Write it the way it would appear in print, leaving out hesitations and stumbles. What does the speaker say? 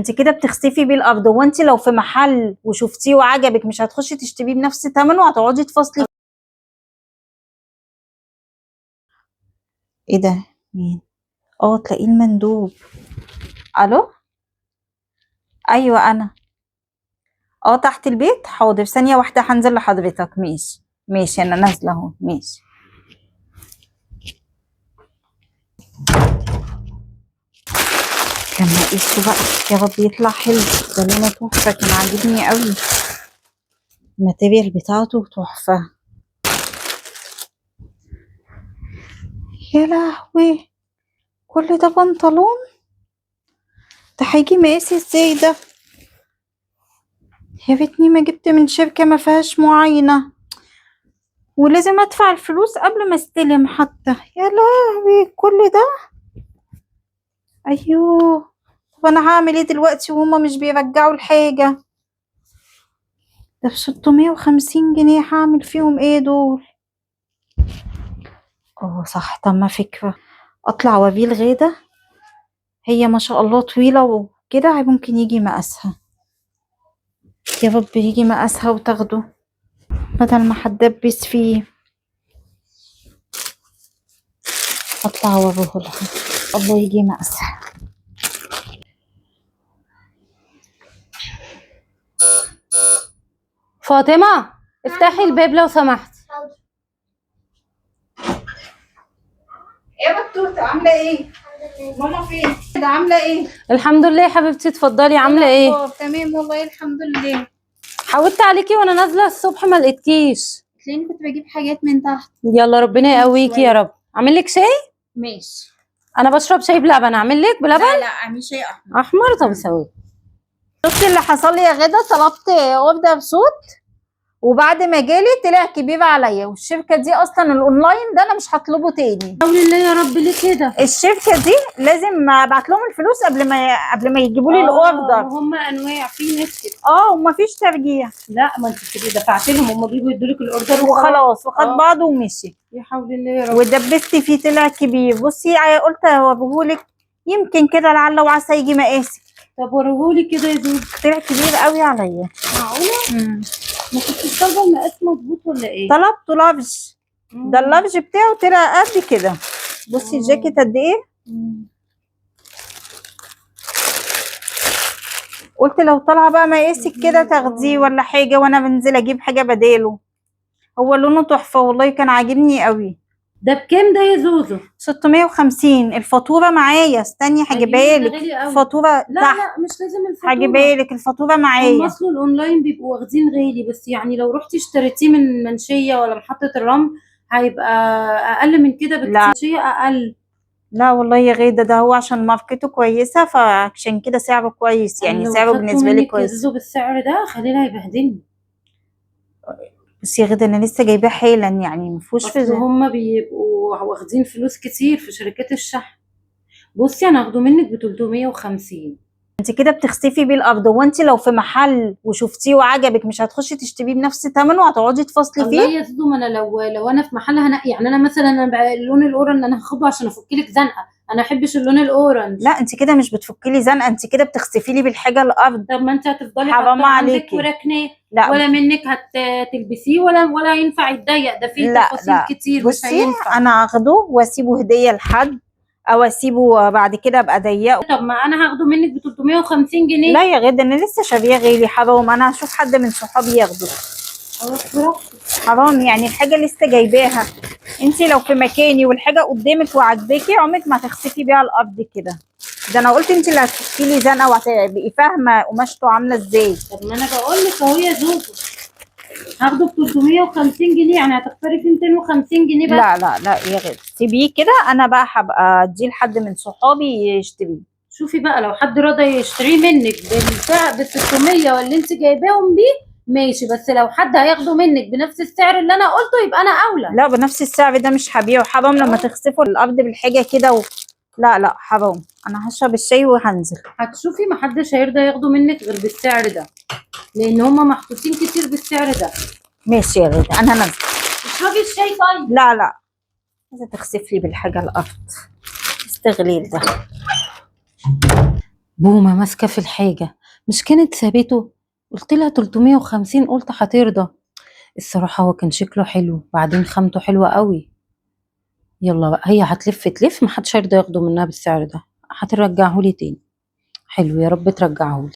انت كده بتخسفي بيه الارض. هو انت لو في محل وشفتيه وعجبك مش هتخشي تشتريه بنفس ثمنه؟ هتقعدي تفاصلي. ايه ده؟ مين؟ تلاقيه المندوب. الو. ايوه انا. تحت البيت. حاضر، ثانيه واحده هنزل لحضرتك. ماشي ماشي، انا نازله اهو. ماشي. كان ناقصه بقى. يا رب يطلع حلو. ده لونه تحفه، كان عاجبني قوي. الماتيريال بتاعته تحفه. يا لهوي، كل ده بنطلون؟ ده هيجي مقاسي ازاي ده؟ يا ريتني ما جبت من شركة ما فيهاش معاينة، ولازم ادفع الفلوس قبل ما استلم حتى. يا لهوي كل ده. ايوه. طب انا هعمل ايه دلوقتي وهما مش بيرجعوا الحاجة؟ ده ب650 جنيه، هعمل فيهم ايه دول؟ صح. طب ما فكرة، اطلع واجيب الغدا. هي ما شاء الله طويلة وكده، ممكن يجي مقاسها. يا رب يجي مقاسها وتاخده بدل ما هتدبس فيه. اطلع واروح لها. الله يجي مقاسها. فاطمة افتحي الباب لو سمحت. ايه يا بطوطة، عاملة ايه؟ ماما فين؟ ده عاملة ايه؟ الحمد لله يا حبيبتي، اتفضلي. عاملة ايه؟ تمام والله الحمد لله. حاولت عليكي وانا نازلة الصبح ما لقيتكيش. تلاقيني كنت بجيب حاجات من تحت. يلا ربنا يقويكي يا رب. اعمل لك شاي؟ ماشي. انا بشرب شاي بلبن، اعمل لك بلبن؟ لا اعمل شاي احمر. احمر؟ طب ثواني. شفتي اللي حصل لي يا غدا؟ طلبت اوردر بصوت، وبعد ما جالي طلع كبير عليا. والشركه دي اصلا الاونلاين ده انا مش هطلبه تاني. حول الله يا رب، ليه كده؟ الشركه دي لازم ابعت لهم الفلوس قبل ما يجيبوا لي الاوردر. هم انواع، في ناس كده. ومفيش ترجيع. لا ما انت كده دفعت لهم، هم بيجوا يدوا لك الاوردر وخلاص وخد بعضه ومشي. يا حول الله يا رب. ودبست فيه طلع كبير. بصي قلت اوريهولك يمكن كده لعل وعسى يجي مقاسي. طب وريهولي كده يا زوز. طلع كبير قوي عليا. معقولة؟ ما كنتش طالبة المقاس مظبوط ولا ايه؟ طلبته لافج. ده اللافج بتاعه طلع قد كده. بصي الجاكيت قد ايه. قلت لو طالعه بقى مقاسك كده تاخديه ولا حاجه، وانا بنزل اجيب حاجه بداله. هو لونه تحفه والله، كان عاجبني قوي. ده بكام ده يا زوزو؟ 650. الفاتوره معايا، استني هجيبها لك. الفاتوره لا تحت. لا مش لازم الفاتوره، هجيبها لك الفاتوره هم معايا. اصلا الاونلاين بيبقوا واخدين غالي، بس يعني لو رحتي اشتريتيه من منشيه ولا محطه الرمل هيبقى اقل من كده بكتير. منشيه اقل. لا والله يا غيدة، ده هو عشان ماركته كويسة فعشان كده سعره كويس، يعني سعره بالنسبة لي كويس. لو بالسعر ده خليل هيبهدلني. بس يا غيدة انا لسه جايباه حالا، يعني مفيهوش اصل هما بيبقوا واخدين فلوس كتير في شركات الشحن. بصي انا هاخده منك ب 350. انت كده بتخسفي بيه الارض. هو انت لو في محل وشفتيه وعجبك مش هتخشي تشتريه بنفس ثمنه؟ هتقعدي تفاصلي فيه. والله يا زدو، ما انا لو انا في محل هنقي، يعني انا مثلا اللون الاورنج انا هاخده عشان افك لك زنقه، انا ما احبش اللون الاورنج. لا انت كده مش بتفكي لي زنقه، انت كده بتخسفي لي بالحاجه الارض. طب ما انت هتفضلي حرام عليكي وركناه، لا ولا منك هتلبسيه ولا ينفع يتضيق، ده فيه تفاصيل كتير مش بصي هينفع. انا هاخده واسيبه هديه لحد، او اسيبه بعد كده ابقى اضيقه. طب ما انا هاخده منك ب 350 جنيه. لا يا غدا انا لسه شاريه غالي. حرام، انا هشوف حد من صحابي ياخده. حرام، يعني الحاجه لسه جايباها. انت لو في مكاني والحاجه قدامك وعجباكي عمرك ما هتخسفي بيها الارض كده. ده انا قلت انت اللي هتفكي لي زنقه وهتبقي فاهمه قماشته عامله ازاي. طب ما انا بقول لك اهو يا زوزو، هاخده ب 350 جنيه، يعني هتختاري فيه 250 جنيه بس. لا يا غدا سيبيه كده، انا بقى هبقى اديه لحد من صحابي يشتريه. شوفي بقى لو حد رضى يشتريه منك بالسعر بال 600 واللي انت جايباهم بيه ماشي، بس لو حد هياخده منك بنفس السعر اللي انا قلته يبقى انا اولى. لا بنفس السعر ده مش هبيعه. حرام لما تخسفوا الارض بالحاجه كده لا حرام. انا هشرب الشاي وهنزل. هتشوفي محدش هيرضى ياخده منك غير بالسعر ده، لان هما محطوطين كتير بالسعر ده. ماشي يا غدا انا نازله. اشربي الشاي طيب. لا عايزه تخسف لي بالحاجه الارض. استغليل ده. بومة ماسكة في الحاجة، مش كانت سابته؟ قلت لها 350، قلت هترضى. الصراحة هو كان شكله حلو، بعدين خامته حلوة قوي. يلا بقى، هي هتلف تلف، محدش هيرضى ياخده منها بالسعر ده، هترجعهولي تاني. حلو، يا رب ترجعهولي.